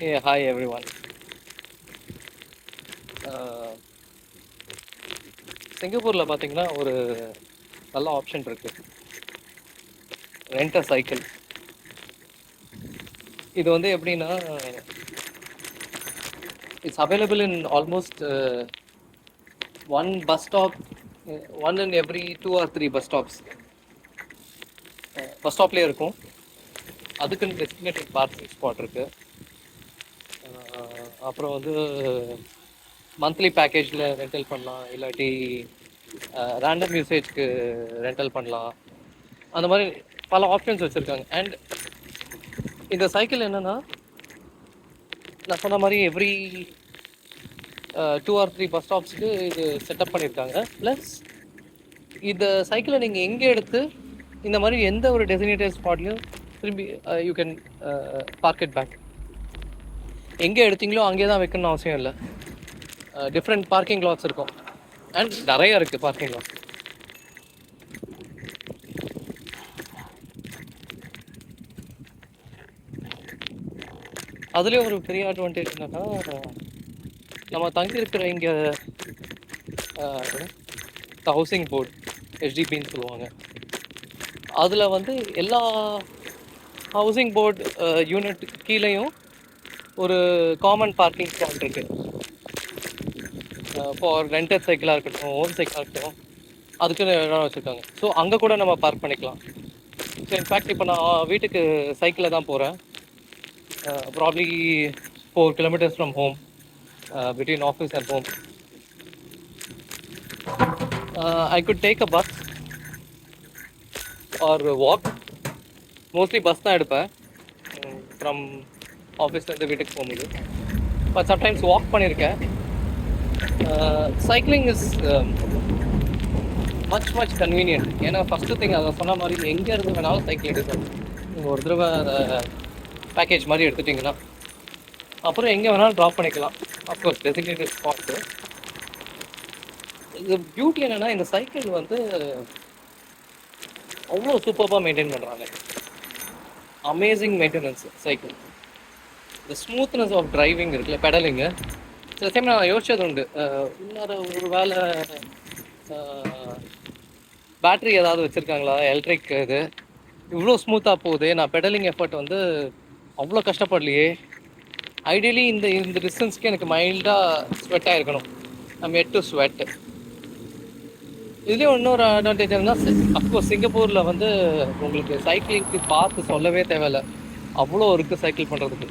Hi everyone. Uh, சிங்கப்பூரில் பார்த்தீங்கன்னா ஒரு நல்ல ஆப்ஷன் இருக்கு. Rent a cycle. இது வந்து எப்படின்னா it's available in almost one bus stop, one in every 2 or 3 bus stops. Bus ஸ்டாப்லேயே இருக்கும். அதுக்குன்னு டெஸ்டினேட்டட் பார்க்கிங் ஸ்பாட் இருக்கு. அப்புறம் வந்து மந்த்லி பேக்கேஜில் ரெண்டல் பண்ணலாம், இல்லாட்டி ரேண்டம் யூசேஜ்க்கு ரெண்டல் பண்ணலாம். அந்த மாதிரி பல ஆப்ஷன்ஸ் வச்சுருக்காங்க. அண்ட் இந்த சைக்கிள் என்னென்னா, நான் சொன்ன மாதிரி எவ்ரி 2 or 3 பஸ் ஸ்டாப்ஸ்க்கு இது செட்டப் பண்ணியிருக்காங்க. ப்ளஸ் இந்த சைக்கிளை நீங்கள் எங்கே எடுத்து இந்த மாதிரி எந்த ஒரு டெசினேட்டட் ஸ்பாட்லையும் திரும்பி you can park it back. எங்கே எடுத்தீங்களோ அங்கே தான் வைக்கணும்னு அவசியம் இல்லை. டிஃப்ரெண்ட் பார்க்கிங் லாட்ஸ் இருக்கும். அண்ட் நிறைய இருக்குது பார்க்கிங் லாட்ஸ். அதுலேயும் ஒரு பெரிய அட்வான்டேஜ் என்னென்னா, நம்ம தங்கியிருக்கிற இங்கே ஹவுசிங் போர்டு, HDBன்னு சொல்லுவாங்க. அதில் வந்து எல்லா ஹவுசிங் போர்டு யூனிட் கீழேயும் ஒரு காமன் பார்க்கிங் ஸ்பாட் இருக்குது. ஃபார் ரெண்டட் சைக்கிளாக இருக்கட்டும், ஓன் சைக்கிளாக இருக்கட்டும், அதுக்குன்னு இடம் வச்சுருக்காங்க. ஸோ அங்கே கூட நம்ம பார்க் பண்ணிக்கலாம். ஸோ இன்ஃபேக்ட் இப்போ நான் வீட்டுக்கு சைக்கிளில் தான் போகிறேன். Probably 4 kilometers from home, between office and home. I could take a bus or walk. Mostly bus தான் எடுப்பேன் ஃப்ரம் ஆஃபீஸ்லேருந்து வீட்டுக்கு போகும்போது. பட் சம்டைம்ஸ் வாக் பண்ணியிருக்கேன். Cycling is much convenient. ஏன்னா ஃபஸ்ட்டு திங் அதை சொன்ன மாதிரி எங்கே இருந்து வேணாலும் சைக்கிள் எடுக்கலாம். நீங்கள் ஒரு தடவை பேக்கேஜ் மாதிரி எடுத்துட்டிங்கன்னா அப்புறம் எங்கே வேணாலும் ட்ராப் பண்ணிக்கலாம். Of course designated spot. இது பியூட்டி என்னென்னா, இந்த சைக்கிள் வந்து அவ்வளோ சூப்பராக மெயின்டைன் பண்ணுறாங்க. Amazing maintenance cycle. இந்த ஸ்மூத்னஸ் ஆஃப் டிரைவிங் இருக்குல்ல, பெடலிங்கு. சில டைம் நான் யோசிச்சது உண்டு, இன்னொரு ஒரு வேளை பேட்ரி ஏதாவது வச்சுருக்காங்களா, எலக்ட்ரிக் இது இவ்வளோ ஸ்மூத்தாக போகுது, நான் பெடலிங் எஃபர்ட் வந்து அவ்வளோ கஷ்டப்படலையே. ஐடியலி இந்த டிஸ்டன்ஸ்க்கு எனக்கு மைல்டாக ஸ்வெட் ஆகிருக்கணும். I'm yet to sweat. இதுலேயும் இன்னொரு அட்வான்டேஜ் இருந்தால், அஃப்கோர்ஸ் சிங்கப்பூரில் வந்து உங்களுக்கு சைக்கிளிங்க்கு பார்த்து சொல்லவே தேவையில்லை. அவ்வளோ இருக்குது சைக்கிள் பண்ணுறதுக்கு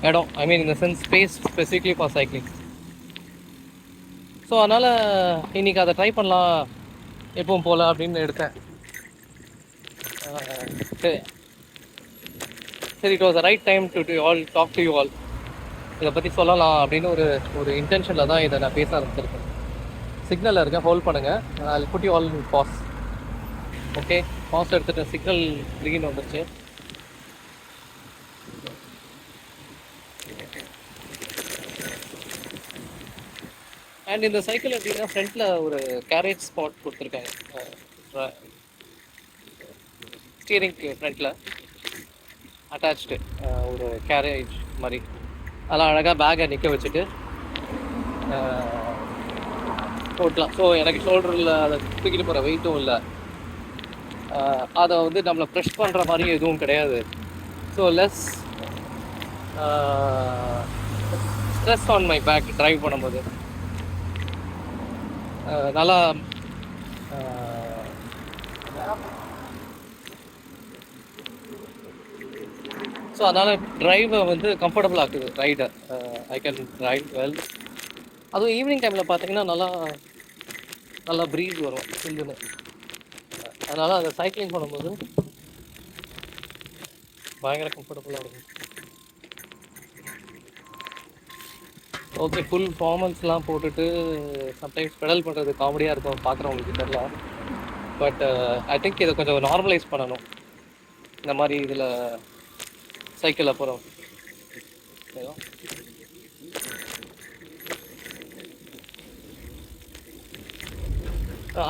இடம். ஐ மீன் இந்த sense space specifically for cycling. So அதனால் இன்றைக்கி அதை ட்ரை பண்ணலாம் எப்பவும் போகல அப்படின்னு எடுத்தேன். சரி, it was the right time to all talk to you all. இதை பற்றி சொல்லலாம் அப்படின்னு ஒரு இன்டென்ஷனில் தான் இதை நான் பேச ஆரம்பிச்சிருக்கேன். சிக்னலில் இருக்கேன், ஹோல்ட் பண்ணுங்கள். I put you all in pause. Okay, pause எடுத்துகிட்டேன். சிக்னல் க்ரீன் வந்துருச்சு. அண்ட் இந்த சைக்கிள் எப்படின்னா, ஃப்ரண்ட்டில் ஒரு கேரேஜ் ஸ்பாட் கொடுத்துருக்காங்க. ஸ்டீரிங்க்கு ஃப்ரண்ட்டில் அட்டாச்டு ஒரு கேரேஜ் மாதிரி. அதெல்லாம் அழகாக பேக்கை நிற்க வச்சுட்டு போட்டலாம். ஸோ எனக்கு ஷோல்டரில் அதை தூக்கிட்டு போகிற வெயிட்டும் இல்லை. அதை வந்து நம்மளை ப்ரெஷ் பண்ணுற மாதிரி எதுவும் கிடையாது. So less stress on my back drive பண்ணும்போது. நல்லா ஸோ அதனால் ட்ரைவை வந்து கம்ஃபர்டபுள் ஆக்குது ரைடை. I can ride well. அதுவும் ஈவினிங் டைமில் பார்த்தீங்கன்னா நல்லா ப்ரீஸ் வரும் சில்லுன்னு. அதனால் அதை சைக்கிளிங் பண்ணும்போது பயங்கர கம்ஃபர்டபுளாக இருக்கும். ஓகே, ஃபுல் ஃபார்மல்ஸ்லாம் போட்டுட்டு சம்டைம்ஸ் பெடல் பண்ணுறது காமெடியாக இருக்கும் பார்க்குறவங்களுக்கு தெரியல. பட் ஐ திங்க் இதை கொஞ்சம் நார்மலைஸ் பண்ணணும், இந்த மாதிரி இதில் சைக்கிளில் போகிறோம்.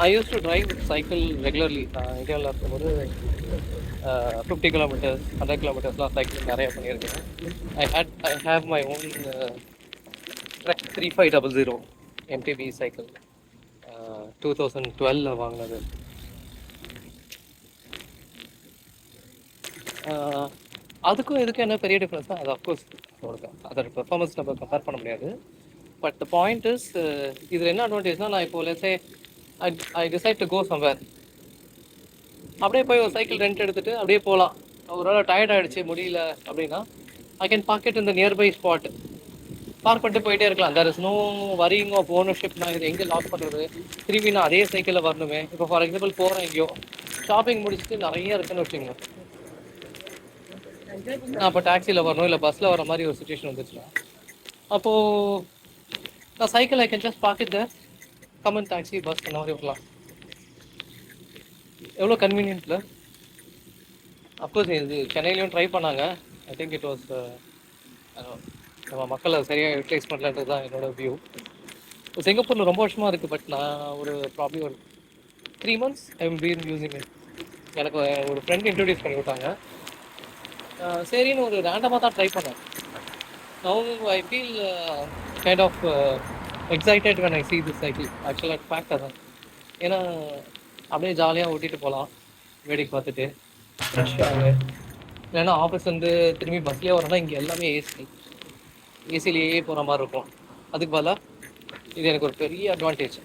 I used to drive cycle regularly. இந்தியாவில் இருக்கும்போது 50 கிலோமீட்டர்ஸ் 100 கிலோமீட்டர்ஸ்லாம் சைக்கிளிங் நிறைய பண்ணியிருக்கேன். I have my own Trek 3500 MTB cycle 2012 வாங்கினது. அதுக்கும் இதுக்கும் என்ன பெரிய டிஃப்ரென்ஸ் தான் அது அஃப்கோர்ஸ் அதோட பெர்ஃபார்மன்ஸ் நம்ம கம்பேர் பண்ண முடியாது. பட் த பாயிண்ட் இஸ் இதில் என்ன அட்வான்டேஜ்னால் நான் இப்போ let's say I decide to go somewhere, அப்படியே போய் ஒரு சைக்கிள் ரெண்ட் எடுத்துகிட்டு அப்படியே போகலாம். ஒரு வேளை டயர்ட் ஆகிடுச்சு முடியல அப்படின்னா ஐ கேன் பார்க் இட் இந்த நியர்பை ஸ்பாட், பார்க் பண்ணிட்டு போயிட்டே இருக்கலாம். There is no worrying of ownership. நான் இது எங்கே லாக் பண்ணுறது, திரும்பி நான் அதே சைக்கிளில் வரணுமே. இப்போ ஃபார் எக்ஸாம்பிள் போகிறேன் எங்கேயோ ஷாப்பிங் முடிச்சுட்டு நிறைய இருக்குன்னு வச்சுக்கோங்க, நான் இப்போ டாக்ஸியில் வரணும் இல்லை பஸ்ஸில் வர மாதிரி ஒரு சுச்சுவேஷன் வந்துச்சுன்னா அப்போது நான் cycle I can just park it there, common taxi bus அந்த மாதிரி வரலாம். எவ்வளோ கன்வீனியன்ட்ல. அப்கோர்ஸ் இது சென்னையிலையும் ட்ரை பண்ணாங்க. ஐ திங்க் இட் வாஸ் நம்ம மக்களை சரியாக யூட்டிலைஸ் பண்ணலன்றது தான் என்னோட வியூ. சிங்கப்பூரில் ரொம்ப வருஷமாக இருக்குது. பட் நான் ஒரு ப்ராப்ளம் ஒரு 3 months I am been using it. எனக்கு ஒரு ஃப்ரெண்ட் இன்ட்ரடியூஸ் பண்ணி விட்டாங்க. சரின்னு ஒரு ரேண்டமாக தான் ட்ரை பண்ணேன். Now I feel kind of excited when I see this cycle. ஆக்சுவலாக ஃபேக்ட் அதான். ஏன்னா அப்படியே ஜாலியாக ஓட்டிகிட்டு போகலாம் வேடிக்கை பார்த்துட்டு ஃப்ரெஷ்ஷாக. இல்லைன்னா ஆஃபீஸ் வந்து திரும்பி பஸ்லேயே வரணும்னா இங்கே எல்லாமே ஏசிலேயே போகிற மாதிரி இருக்கும். அதுக்கு பதிலாக இது எனக்கு ஒரு பெரிய அட்வான்டேஜ்.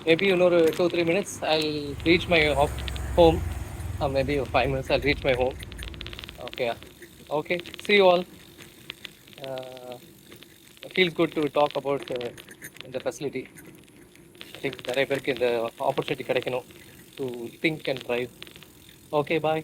மேபி இன்னொரு 2-3 minutes I'll reach my home. Maybe 5 minutes I'll reach my home. Okay, see you all. Feels good to talk about the facility. I think நிறைய பேருக்கு இந்த ஆப்பர்ச்சுனிட்டி கிடைக்கணும் to think and drive. Okay, bye.